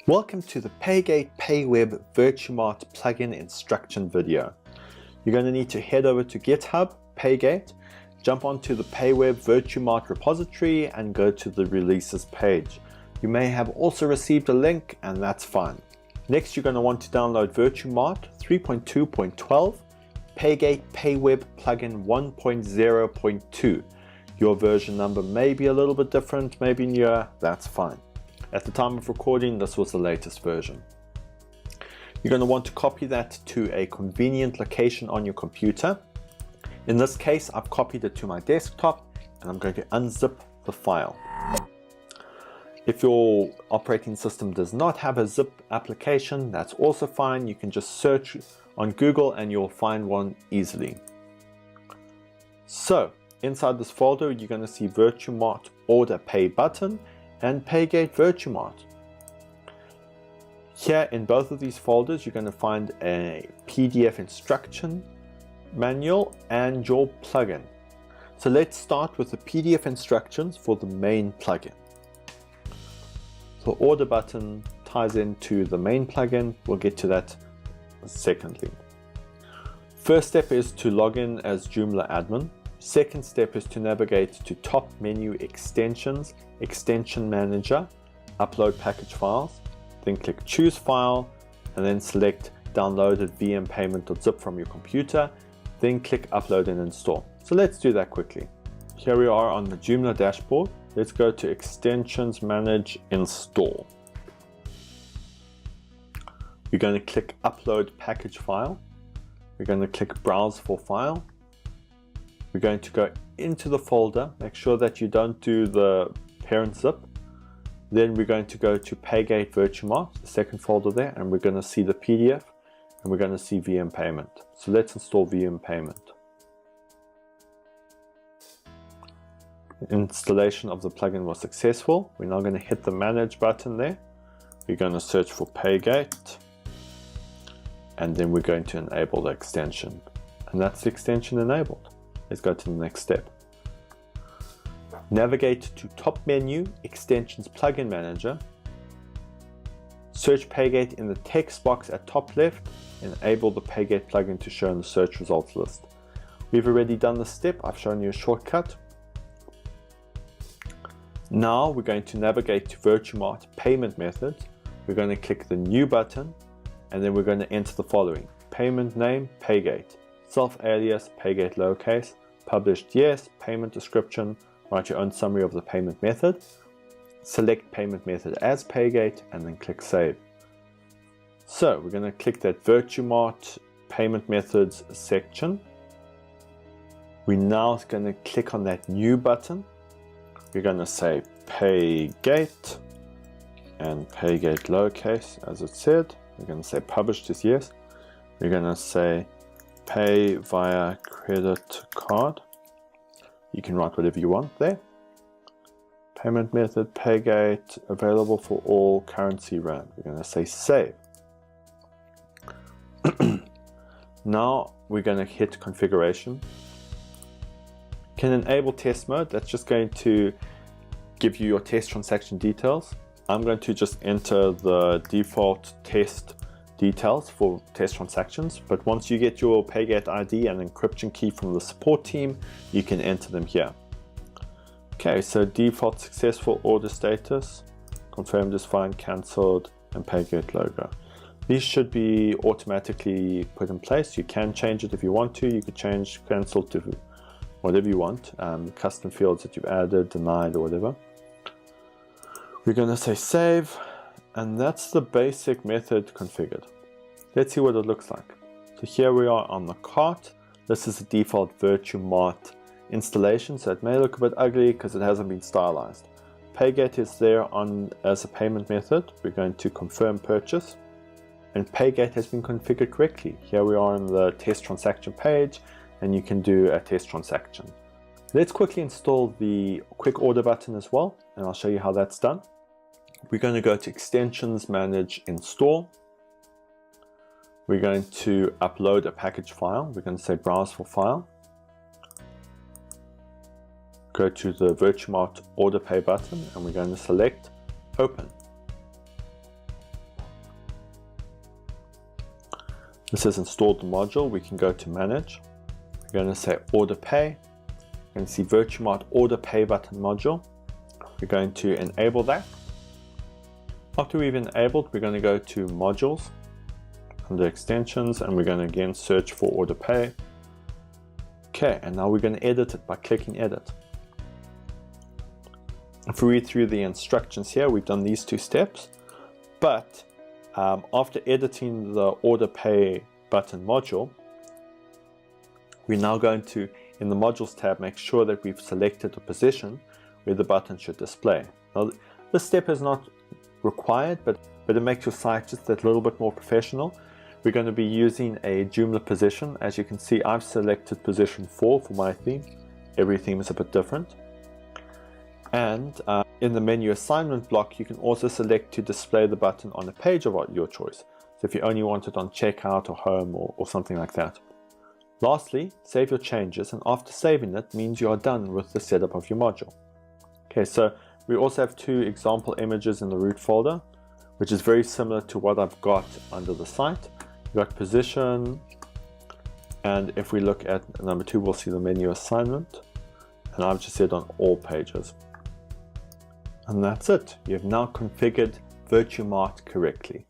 Welcome to the PayGate PayWeb VirtueMart plugin instruction video. You're going to need to head over to GitHub, PayGate, jump onto the PayWeb VirtueMart repository and go to the releases page. You may have also received a link and that's fine. Next, you're going to want to download VirtueMart 3.2.12, PayGate PayWeb plugin 1.0.2. Your version number may be a little bit different, maybe newer, that's fine. At the time of recording, this was the latest version. You're going to want to copy that to a convenient location on your computer. In this case, I've copied it to my desktop and I'm going to unzip the file. If your operating system does not have a zip application, that's also fine. You can just search on Google and you'll find one easily. So inside this folder, you're going to see VirtueMart Order Pay button and PayGate VirtueMart. Here in both of these folders, you're going to find a PDF instruction manual and your plugin. So let's start with the PDF instructions for the main plugin. The order button ties into the main plugin. We'll get to that secondly. First step is to log in as Joomla admin. Second step is to navigate to top menu extensions, extension manager, upload package files, then click choose file and then select downloaded VM payment.zip from your computer, then click upload and install. So let's do that quickly. Here we are on the Joomla dashboard. Let's go to extensions, manage, install. We're going to click upload package file. We're going to click browse for file. We're going to go into the folder, make sure that you don't do the parent zip. Then we're going to go to PayGate VirtueMart, the second folder there, and we're going to see the PDF and we're going to see VM payment. So let's install VM payment. Installation of the plugin was successful. We're now going to hit the manage button there. We're going to search for PayGate and then we're going to enable the extension. And that's the extension enabled. Let's go to the next step. Navigate to top menu, extensions plugin manager. Search PayGate in the text box at top left. Enable the PayGate plugin to show in the search results list. We've already done this step. I've shown you a shortcut. Now we're going to navigate to VirtueMart payment methods. We're going to click the new button and then we're going to enter the following. Payment name, PayGate. Self-alias, PayGate lowercase, published yes, payment description, write your own summary of the payment method, select payment method as PayGate, and then click save. So we're going to click that VirtueMart payment methods section. We're now going to click on that new button. We're going to say PayGate and PayGate lowercase as it said. We're going to say published is yes. We're going to say pay via credit card. You can write whatever you want there. Payment method, PayGate, available for all, currency rand. We're going to say save. Now we're going to hit configuration. Can enable test mode. That's just going to give you your test transaction details. I'm going to just enter the default test details for test transactions, but once you get your PayGate ID and encryption key from the support team, you can enter them here. Okay, so default successful order status, confirmed is fine, cancelled, and PayGate logo. These should be automatically put in place. You can change it if you want to. You could change cancel to whatever you want, custom fields that you've added, denied, or whatever. We're going to say save. And that's the basic method configured. Let's see what it looks like. So here we are on the cart. This is the default VirtueMart installation, so it may look a bit ugly because it hasn't been stylized. PayGate is there on as a payment method. We're going to confirm purchase. And PayGate has been configured correctly. Here we are on the test transaction page, and you can do a test transaction. Let's quickly install the quick order button as well, and I'll show you how that's done. We're going to go to extensions, manage, install. We're going to upload a package file. We're going to say browse for file. Go to the VirtueMart Order Pay button and we're going to select open. This has installed the module. We can go to manage. We're going to say order pay. We're going to see VirtueMart order pay button module. We're going to enable that. After we've enabled, we're going to go to modules under extensions, and we're going to again search for order pay. Okay, and now we're going to edit it by clicking edit. If we read through the instructions here, we've done these 2 steps, but after editing the order pay button module, we're now going to, in the modules tab, make sure that we've selected a position where the button should display. Now, this step is not required, but it makes your site just a little bit more professional. We're going to be using a Joomla position. As you can see, I've selected position 4 for my theme. Every theme is a bit different. And in the menu assignment block, you can also select to display the button on a page of your choice. So if you only want it on checkout or home or something like that. Lastly, save your changes, and after saving it means you are done with the setup of your module. Okay, so we also have 2 example images in the root folder, which is very similar to what I've got under the site. We've got position, and if we look at number 2, we'll see the menu assignment, and I've just said on all pages. And that's it. You have now configured VirtueMart correctly.